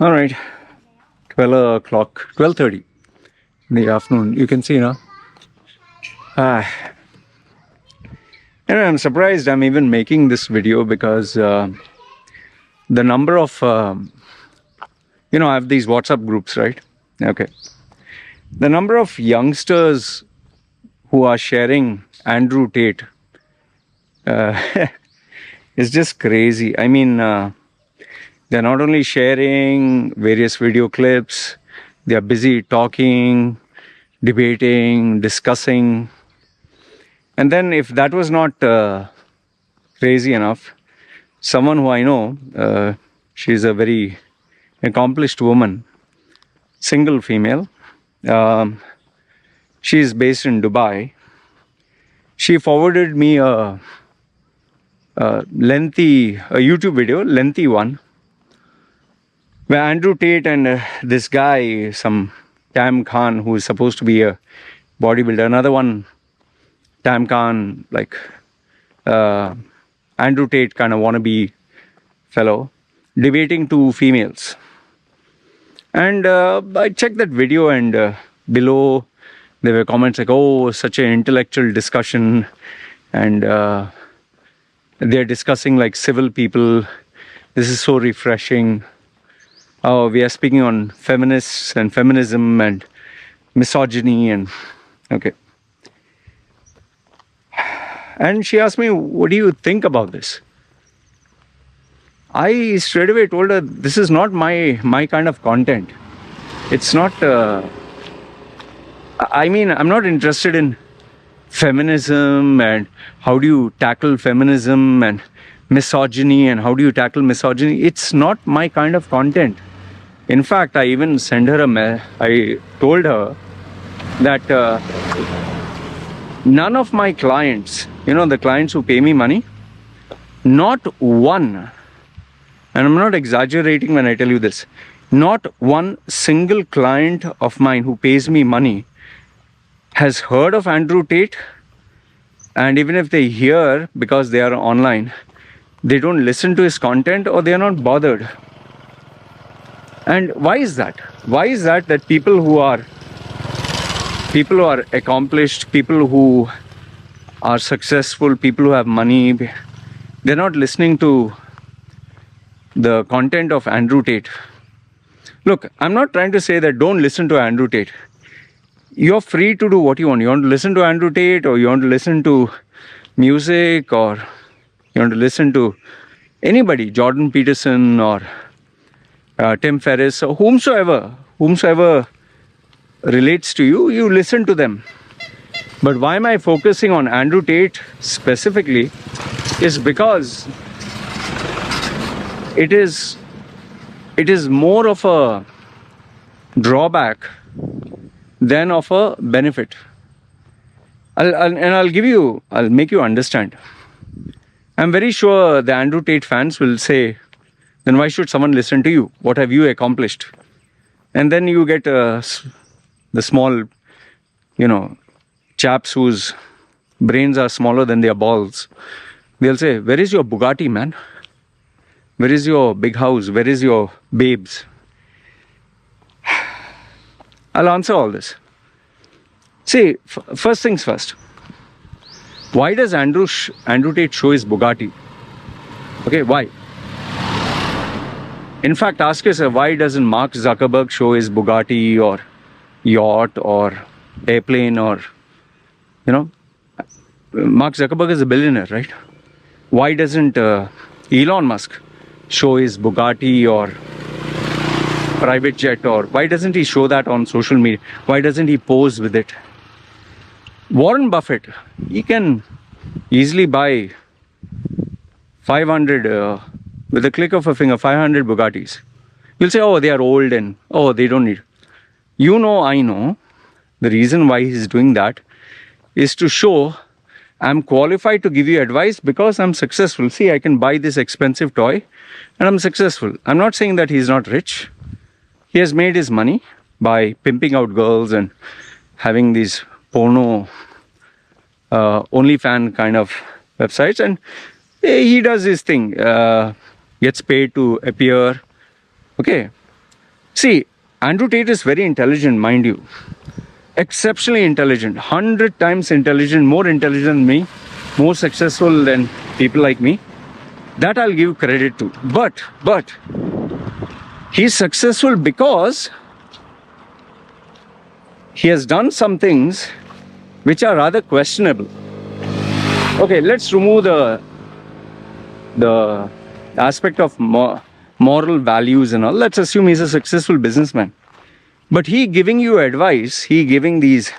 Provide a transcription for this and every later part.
All right, 12 o'clock, 12:30 in the afternoon. You can see now. And I'm surprised I'm even making this video because the number of, I have these WhatsApp groups, right? Okay. The number of youngsters who are sharing Andrew Tate is just crazy. I mean, they're not only sharing various video clips, they are busy talking, debating, discussing. And then if that was not crazy enough, someone who I know, she's a very accomplished woman, single female. She's based in Dubai. She forwarded me a YouTube video, lengthy one, where Andrew Tate and this guy, some Tam Khan, who is supposed to be a bodybuilder, another one, Tam Khan, like Andrew Tate kind of wannabe fellow, debating two females. And I checked that video, and below there were comments like, oh, such an intellectual discussion, and they're discussing like civil people. This is so refreshing. Oh, we are speaking on feminists and feminism and misogyny and okay. And she asked me, what do you think about this? I straight away told her, this is not my kind of content. It's not, I'm not interested in feminism and how do you tackle feminism and misogyny and how do you tackle misogyny. It's not my kind of content. In fact, I even sent her I told her that none of my clients, the clients who pay me money, not one, and I'm not exaggerating when I tell you this, not one single client of mine who pays me money has heard of Andrew Tate. And even if they hear, because they are online, they don't listen to his content or they are not bothered. And why is that? Why is that people who are accomplished, people who are successful, people who have money, they're not listening to the content of Andrew Tate? Look, I'm not trying to say that don't listen to Andrew Tate. You're free to do what you want. You want to listen to Andrew Tate, or you want to listen to music, or you want to listen to anybody, Jordan Peterson or Tim Ferriss, or whomsoever relates to you, you listen to them. But why am I focusing on Andrew Tate specifically is because it is more of a drawback than of a benefit. I'll make you understand. I'm very sure the Andrew Tate fans will say, then why should someone listen to you? What have you accomplished? And then you get the small, chaps whose brains are smaller than their balls. They'll say, where is your Bugatti, man? Where is your big house? Where is your babes? I'll answer all this. See, first things first. Why does Andrew Tate show his Bugatti? Okay, why? In fact, ask yourself, why doesn't Mark Zuckerberg show his Bugatti or yacht or airplane or, Mark Zuckerberg is a billionaire, right? Why doesn't Elon Musk show his Bugatti or private jet, or why doesn't he show that on social media? Why doesn't he pose with it? Warren Buffett, he can easily buy 500, with a click of a finger, 500 Bugattis. You'll say, oh, they are old and, oh, they don't need. I know, the reason why he's doing that is to show I'm qualified to give you advice because I'm successful. See, I can buy this expensive toy and I'm successful. I'm not saying that he's not rich. He has made his money by pimping out girls and having these porno OnlyFans kind of websites, and he does his thing, gets paid to appear. Okay, See, Andrew Tate is very intelligent, mind you. Exceptionally intelligent, 100 times intelligent, more intelligent than me, more successful than people like me. That I'll give credit to. But he's successful because he has done some things which are rather questionable. Okay, let's remove the aspect of moral values and all. Let's assume he's a successful businessman. But he giving you advice, he giving these,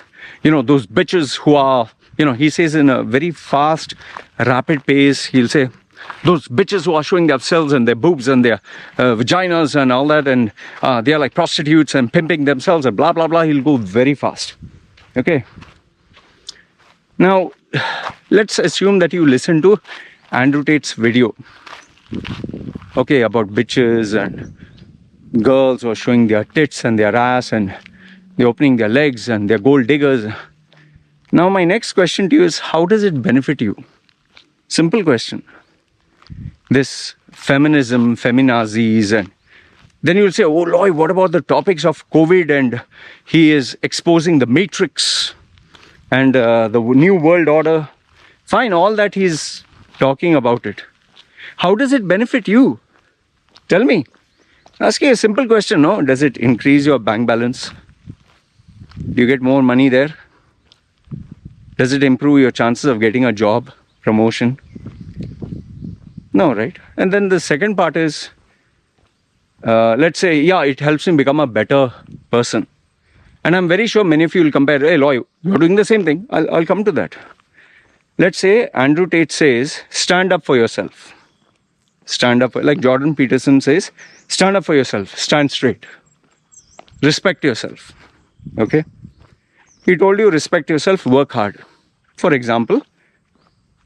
those bitches who are, he says in a very fast, rapid pace, he'll say, those bitches who are showing themselves and their boobs and their vaginas and all that, and they are like prostitutes and pimping themselves and blah, blah, blah. He'll go very fast. Okay. Now, let's assume that you listen to Andrew Tate's video. Okay, about bitches and girls who are showing their tits and their ass and they're opening their legs and they're gold diggers. Now my next question to you is, how does it benefit you? Simple question. This feminism, feminazis, and then you'll say, oh Loy, what about the topics of COVID, and he is exposing the matrix and the new world order. Fine, all that he's talking about it. How does it benefit you? Tell me. Asking a simple question, no? Does it increase your bank balance? Do you get more money there? Does it improve your chances of getting a job, promotion? No, right? And then the second part is, let's say, yeah, it helps him become a better person. And I'm very sure many of you will compare, hey, Loy, you're doing the same thing. I'll come to that. Let's say Andrew Tate says, stand up for yourself. Stand up, like Jordan Peterson says, stand up for yourself, stand straight. Respect yourself. Okay? He told you, respect yourself, work hard. For example,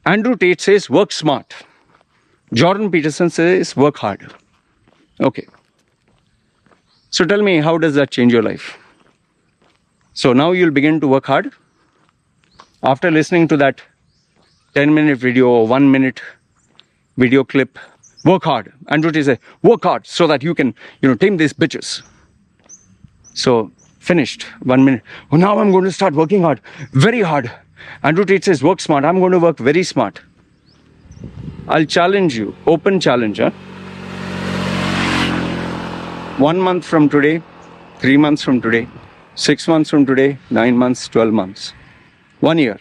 Andrew Tate says, work smart. Jordan Peterson says, work hard. Okay. So tell me, how does that change your life? So now you'll begin to work hard. After listening to that 10-minute video or 1-minute video clip, work hard. Andrew Tate says, work hard so that you can, tame these bitches. So, finished. 1 minute. Oh, now I'm going to start working hard. Very hard. Andrew Tate says, work smart. I'm going to work very smart. I'll challenge you. Open challenge. 1 month from today, 3 months from today, 6 months from today, 9 months, 12 months. 1 year.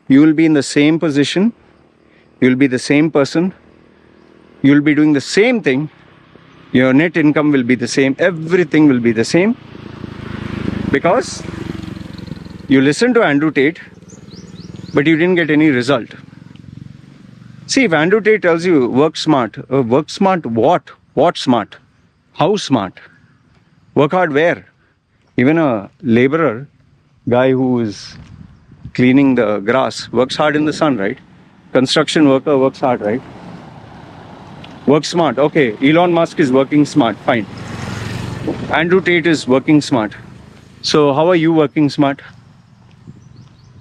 You will be in the same position. You will be the same person. You will be doing the same thing. Your net income will be the same. Everything will be the same. Because you listened to Andrew Tate, but you didn't get any result. See, if Andrew Tate tells you work smart what? What smart? How smart? Work hard where? Even a laborer, guy who is cleaning the grass, works hard in the sun, right? Construction worker works hard, right? Work smart. Okay, Elon Musk is working smart. Fine. Andrew Tate is working smart. So how are you working smart?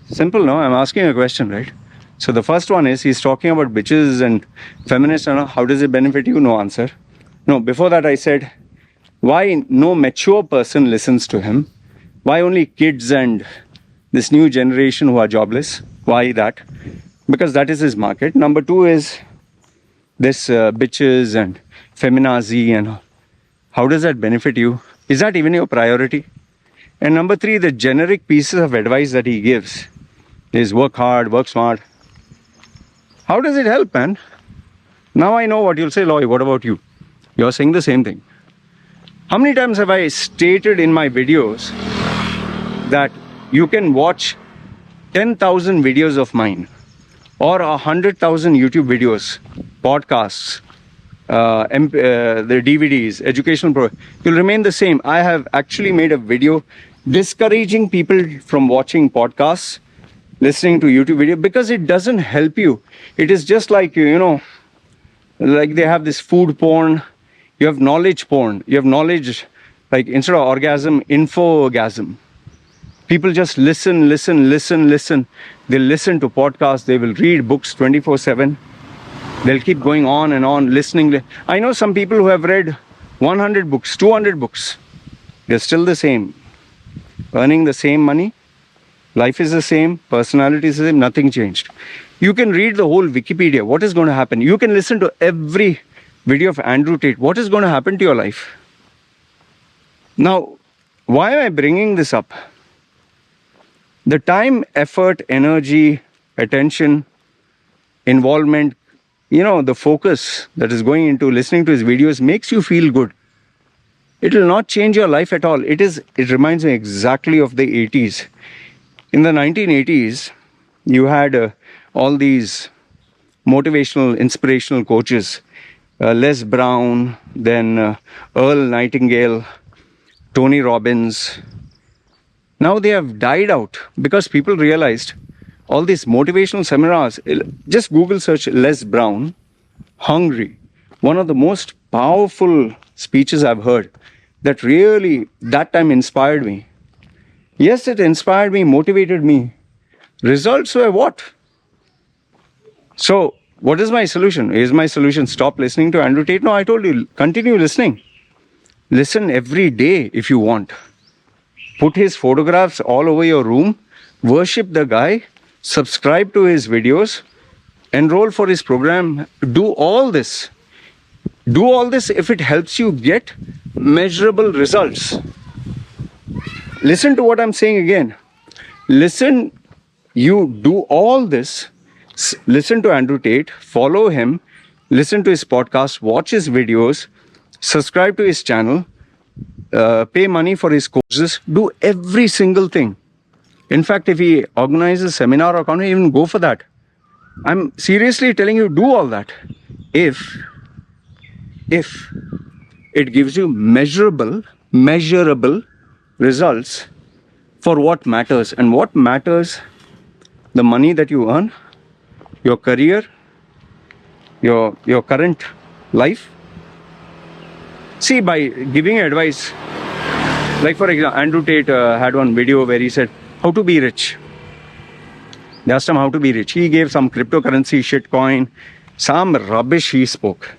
Simple, no? I'm asking a question, right? So the first one is, he's talking about bitches and feminists. How does it benefit you? No answer. No, before that I said, why no mature person listens to him? Why only kids and this new generation who are jobless? Why that? Because that is his market. Number two is this bitches and feminazi, and how does that benefit you? Is that even your priority? And number three, the generic pieces of advice that he gives is work hard, work smart. How does it help, man? Now I know what you'll say, Loy, what about you? You're saying the same thing. How many times have I stated in my videos that you can watch 10,000 videos of mine or 100,000 YouTube videos, podcasts, the DVDs, educational programs, you'll remain the same. I have actually made a video discouraging people from watching podcasts, listening to YouTube video, because it doesn't help you. It is just like, like they have this food porn, you have knowledge porn, you have knowledge, like instead of orgasm, infogasm. People just listen. They'll listen to podcasts, they will read books 24/7. They'll keep going on and on listening. I know some people who have read 100 books, 200 books. They're still the same. Earning the same money. Life is the same. Personality is the same. Nothing changed. You can read the whole Wikipedia. What is going to happen? You can listen to every video of Andrew Tate. What is going to happen to your life? Now, why am I bringing this up? The time, effort, energy, attention, involvement, the focus that is going into listening to his videos makes you feel good. It will not change your life at all. It reminds me exactly of the 80s. In the 1980s, you had all these motivational, inspirational coaches. Les Brown, then Earl Nightingale, Tony Robbins. Now they have died out because people realized all these motivational seminars. Just Google search Les Brown, Hungry. One of the most powerful speeches I've heard that really that time inspired me. Yes, it inspired me, motivated me. Results were what? So, what is my solution? Is my solution stop listening to Andrew Tate? No, I told you, continue listening. Listen every day if you want. Put his photographs all over your room. Worship the guy. Subscribe to his videos. Enroll for his program. Do all this. Do all this if it helps you get measurable results. Listen to what I'm saying again. Listen, you do all this. Listen to Andrew Tate, follow him, listen to his podcast, watch his videos, subscribe to his channel, pay money for his courses, do every single thing. In fact, if he organizes a seminar or conference, even go for that. I'm seriously telling you, do all that. If it gives you measurable results for what matters. And what matters, the money that you earn, your career, your current life. See, by giving advice, like for example, Andrew Tate had one video where he said, how to be rich. They asked him how to be rich. He gave some cryptocurrency, shitcoin, some rubbish he spoke.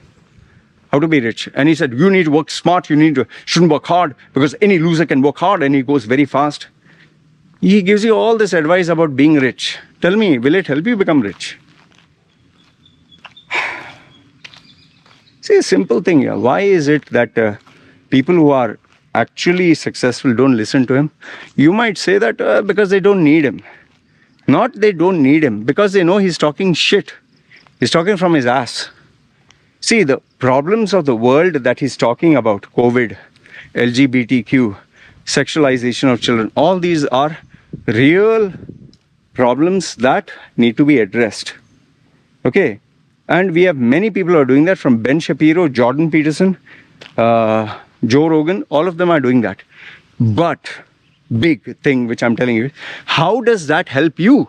How to be rich. And he said, you need to work smart, shouldn't work hard, because any loser can work hard and he goes very fast. He gives you all this advice about being rich. Tell me, will it help you become rich? See, a simple thing here. Why is it that people who are actually successful don't listen to him? You might say that because they don't need him. Not they don't need him, because they know he's talking shit. He's talking from his ass. See, the problems of the world that he's talking about, COVID, LGBTQ, sexualization of children, all these are real problems that need to be addressed. Okay? And we have many people who are doing that, from Ben Shapiro, Jordan Peterson, Joe Rogan, all of them are doing that. But, big thing which I'm telling you, how does that help you?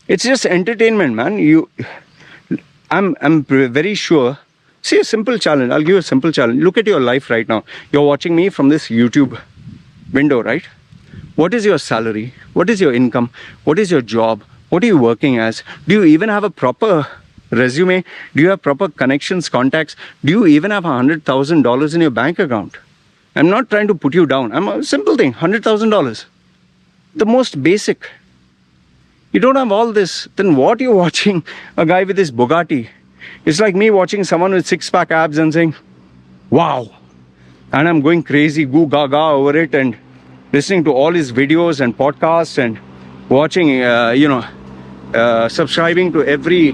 It's just entertainment, man. I'm very sure. See, a simple challenge. I'll give you a simple challenge. Look at your life right now. You're watching me from this YouTube window, right? What is your salary? What is your income? What is your job? What are you working as? Do you even have a proper resume? Do you have proper connections, contacts? Do you even have $100,000 in your bank account? I'm not trying to put you down. I'm a simple thing, $100,000. The most basic. You don't have all this, then what you're watching a guy with his Bugatti? It's like me watching someone with six-pack abs and saying, wow. And I'm going crazy, goo gaga over it, and listening to all his videos and podcasts and watching, subscribing to every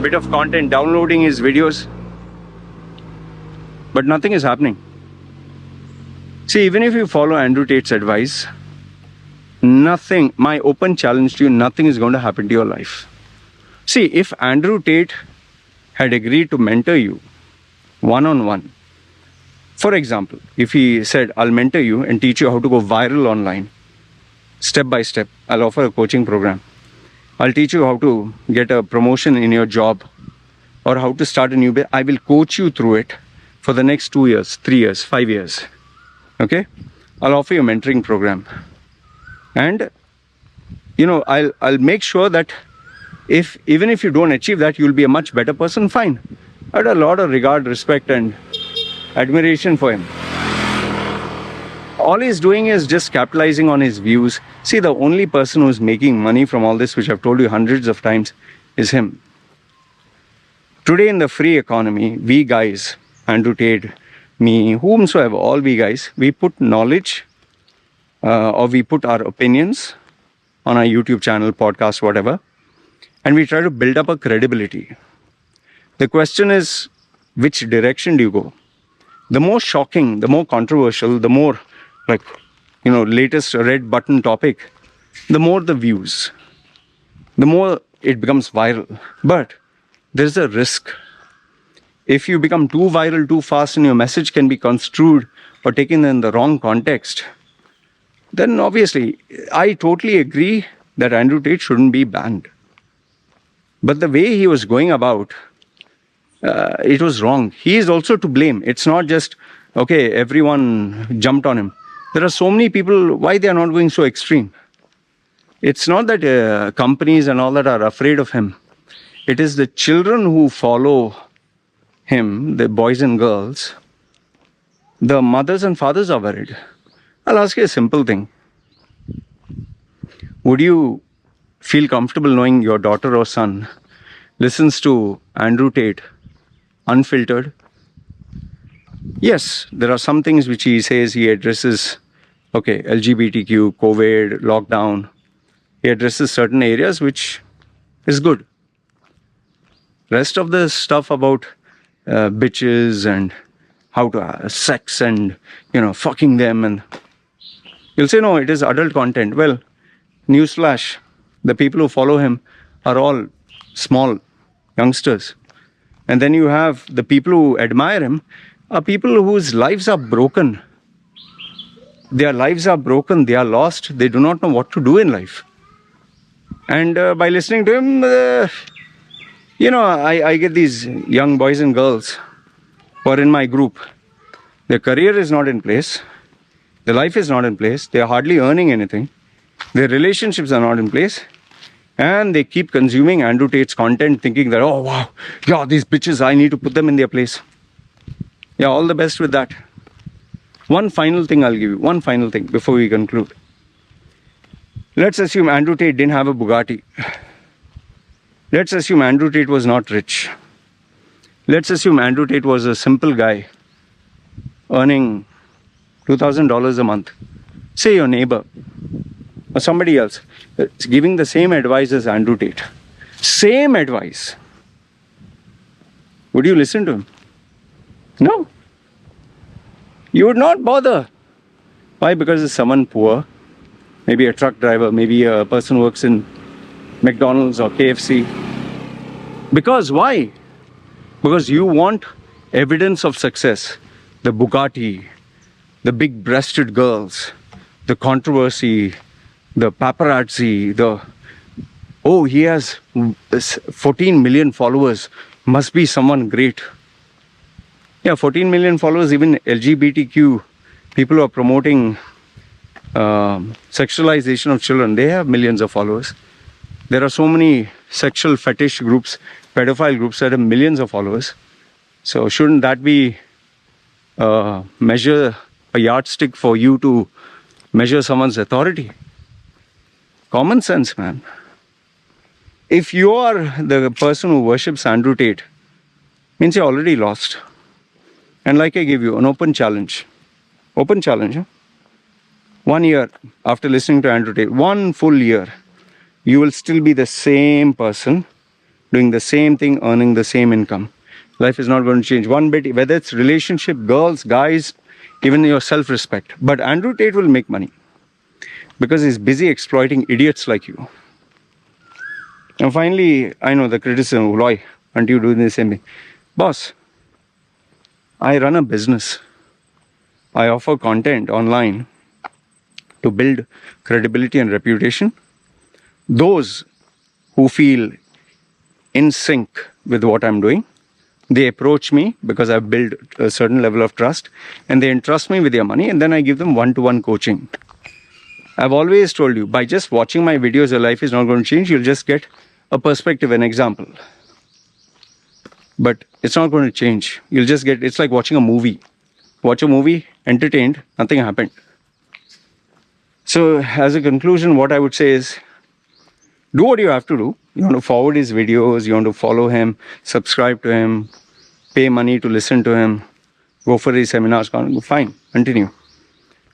bit of content, downloading his videos. But nothing is happening. See, even if you follow Andrew Tate's advice, nothing, my open challenge to you, nothing is going to happen to your life. See, if Andrew Tate had agreed to mentor you one-on-one, for example, if he said, I'll mentor you and teach you how to go viral online, step by step, I'll offer a coaching program. I'll teach you how to get a promotion in your job or how to start a new business. I will coach you through it for the next 2 years, 3 years, 5 years. Okay? I'll offer you a mentoring program. And, I'll make sure that even if you don't achieve that, you'll be a much better person, fine. I had a lot of regard, respect, and admiration for him. All he's doing is just capitalizing on his views. See, the only person who's making money from all this, which I've told you hundreds of times, is him. Today in the free economy, we guys, Andrew Tate, me, whomsoever, all we guys, we put knowledge or we put our opinions on our YouTube channel, podcast, whatever, and we try to build up a credibility. The question is, which direction do you go? The more shocking, the more controversial, the more latest red button topic, the more the views, the more it becomes viral. But there's a risk. If you become too viral too fast and your message can be construed or taken in the wrong context, then obviously I totally agree that Andrew Tate shouldn't be banned. But the way he was going about, it was wrong. He is also to blame. It's not just, okay, everyone jumped on him. There are so many people, why they are not going so extreme? It's not that companies and all that are afraid of him. It is the children who follow him, the boys and girls. The mothers and fathers are worried. I'll ask you a simple thing. Would you feel comfortable knowing your daughter or son listens to Andrew Tate unfiltered? Yes, there are some things which he says he addresses, LGBTQ, COVID, lockdown. He addresses certain areas which is good. Rest of the stuff about bitches and how to have sex and, fucking them, and you'll say, no, it is adult content. Well, newsflash, the people who follow him are all small youngsters. And then you have the people who admire him are people whose lives are broken. Their lives are broken, they are lost, they do not know what to do in life. And by listening to him, I get these young boys and girls who are in my group. Their career is not in place. Their life is not in place. They are hardly earning anything. Their relationships are not in place. And they keep consuming Andrew Tate's content thinking that, oh, wow, yeah, these bitches, I need to put them in their place. Yeah, all the best with that. One final thing I'll give you. One final thing before we conclude. Let's assume Andrew Tate didn't have a Bugatti. Let's assume Andrew Tate was not rich. Let's assume Andrew Tate was a simple guy earning $2,000 a month. Say your neighbor or somebody else is giving the same advice as Andrew Tate. Same advice. Would you listen to him? No. You would not bother. Why? Because it's someone poor. Maybe a truck driver. Maybe a person who works in McDonald's or KFC. Because why? Because you want evidence of success. The Bugatti, the big-breasted girls, the controversy, the paparazzi, he has 14 million followers, must be someone great. Yeah, 14 million followers, even LGBTQ, people who are promoting sexualization of children, they have millions of followers. There are so many sexual fetish groups, pedophile groups that have millions of followers. So shouldn't that be a yardstick for you to measure someone's authority? Common sense, man. If you are the person who worships Andrew Tate, means you're already lost. And like I gave you, an open challenge. Open challenge, huh? 1 year after listening to Andrew Tate, 1 full year, you will still be the same person, doing the same thing, earning the same income. Life is not going to change one bit, whether it's relationship, girls, guys, even your self-respect. But Andrew Tate will make money because he's busy exploiting idiots like you. And finally, I know the criticism, Loy, aren't you doing the same thing? Boss, I run a business. I offer content online to build credibility and reputation. Those who feel in sync with what I'm doing, they approach me because I've built a certain level of trust, and they entrust me with their money, and then I give them one-to-one coaching. I've always told you, by just watching my videos, your life is not going to change. You'll just get a perspective, an example. but it's not going to change. You'll just get, it's like watching a movie. Watch a movie, entertained, nothing happened. So as a conclusion, what I would say is, do what you have to do. You want to forward his videos, you want to follow him, subscribe to him, pay money to listen to him, go for his seminars, fine, continue.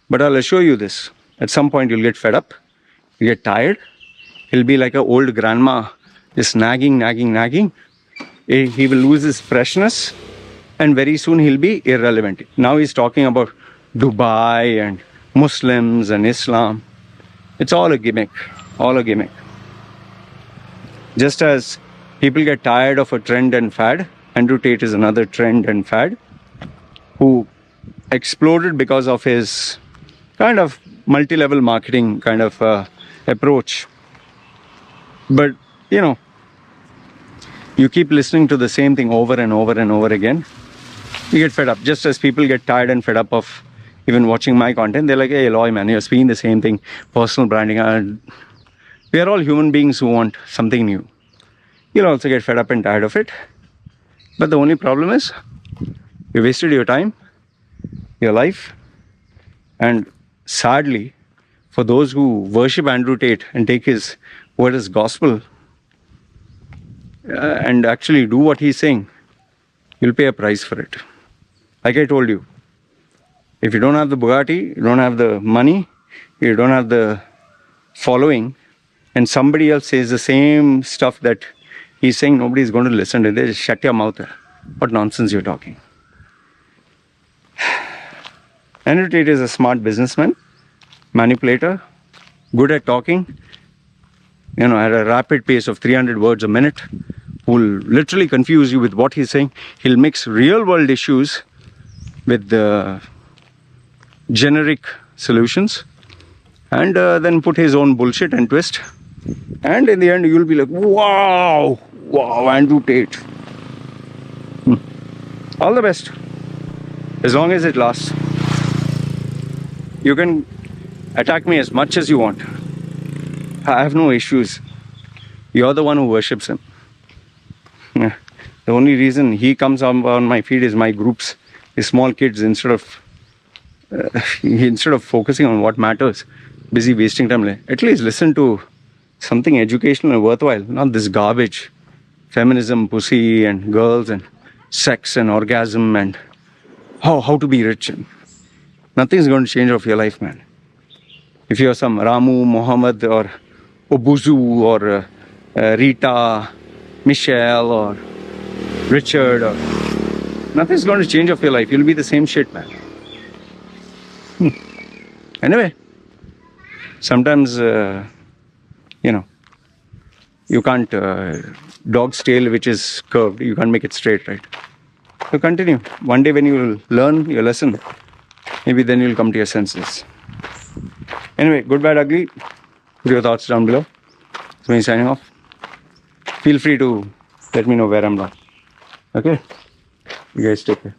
But I'll assure you this, at some point you'll get fed up, you get tired, he'll be like an old grandma, just nagging. He will lose his freshness, and very soon he'll be irrelevant. Now he's talking about Dubai and Muslims and Islam. It's all a gimmick, Just as people get tired of a trend and fad, Andrew Tate is another trend and fad who exploded because of his kind of multi-level marketing kind of approach. But, you keep listening to the same thing over and over again, you get fed up. Just as people get tired and fed up of even watching my content, they're like, hey, Loy, man, you're speaking the same thing, personal branding. We are all human beings who want something new. You'll also get fed up and tired of it. But the only problem is, you wasted your time, your life, and sadly, for those who worship Andrew Tate and take his word as gospel, and actually do what he's saying, you'll pay a price for it. Like I told you, if you don't have the Bugatti, you don't have the money, you don't have the following, and somebody else says the same stuff that he's saying, nobody's going to listen to it. They just shut your mouth. What nonsense you're talking. Andrew Tate is a smart businessman, manipulator, good at talking, at a rapid pace of 300 words a minute, who will literally confuse you with what he's saying. He'll mix real world issues with the generic solutions, and then put his own bullshit and twist. And in the end, you'll be like, wow, Andrew Tate. All the best. As long as it lasts. You can attack me as much as you want. I have no issues. You're the one who worships him. The only reason he comes on my feed is my groups, the small kids, instead of focusing on what matters, busy wasting time. At least listen to something educational and worthwhile, not this garbage. Feminism, pussy, and girls, and sex, and orgasm, and how to be rich. Nothing's going to change of your life, man. If you're some Ramu, Muhammad, or Obuzu, or Rita, Michelle, or Richard, or nothing's going to change of your life. You'll be the same shit, man. Anyway, sometimes, you can't, dog's tail which is curved, you can't make it straight, right? So continue. One day when you learn your lesson, maybe then you'll come to your senses. Anyway, good, bad, ugly. Put your thoughts down below. It's me signing off. Feel free to let me know where I'm wrong. Okay? You guys take care.